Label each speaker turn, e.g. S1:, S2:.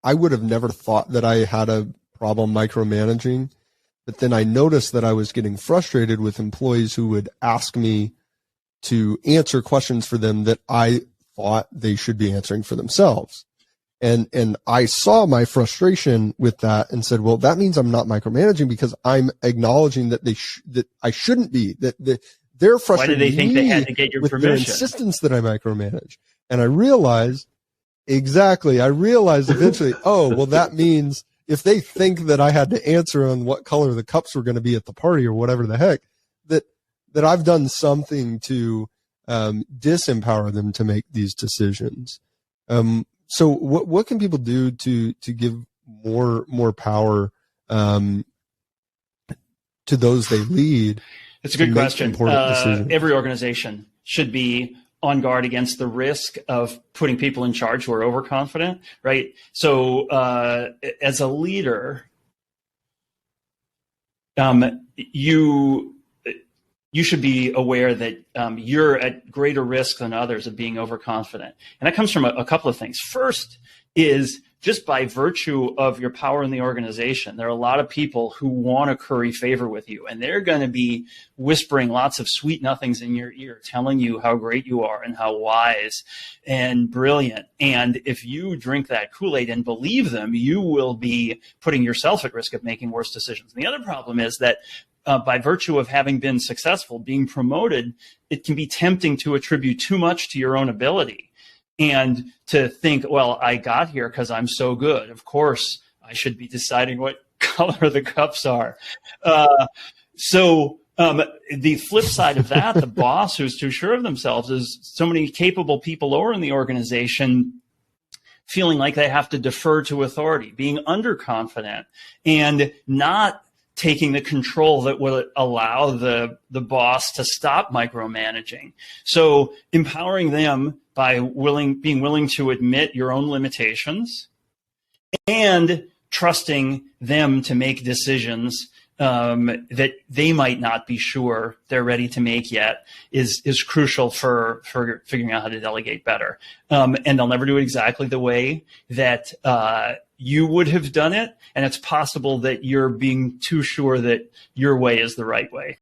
S1: I would have never thought that I had a problem micromanaging, but then I noticed that I was getting frustrated with employees who would ask me to answer questions for them that I thought they should be answering for themselves. And I saw my frustration with that and said, well, that means I'm not micromanaging because I'm acknowledging that that I shouldn't be, that they're frustrated.
S2: Why did they think they had to get your
S1: with
S2: permission?
S1: Their insistence that I micromanage. And I realized eventually, oh, well, that means if they think that I had to answer on what color the cups were going to be at the party or whatever the heck, that I've done something to disempower them to make these decisions. So what can people do to give more power to those they lead?
S2: It's a good question. Every organization should be on guard against the risk of putting people in charge who are overconfident, right? So as a leader, you should be aware that you're at greater risk than others of being overconfident. And that comes from a couple of things. First is just by virtue of your power in the organization, there are a lot of people who want to curry favor with you, and they're going to be whispering lots of sweet nothings in your ear, telling you how great you are and how wise and brilliant. And if you drink that Kool-Aid and believe them, you will be putting yourself at risk of making worse decisions. And the other problem is that by virtue of having been successful, being promoted, it can be tempting to attribute too much to your own ability and to think, well, I got here because I'm so good. Of course, I should be deciding what color the cups are. So the flip side of that, the boss who's too sure of themselves, is so many capable people lower in the organization feeling like they have to defer to authority, being underconfident, and not taking the control that will allow the boss to stop micromanaging. So empowering them by being willing to admit your own limitations and trusting them to make decisions that they might not be sure they're ready to make yet is crucial for figuring out how to delegate better. And they'll never do it exactly the way that you would have done it. And it's possible that you're being too sure that your way is the right way.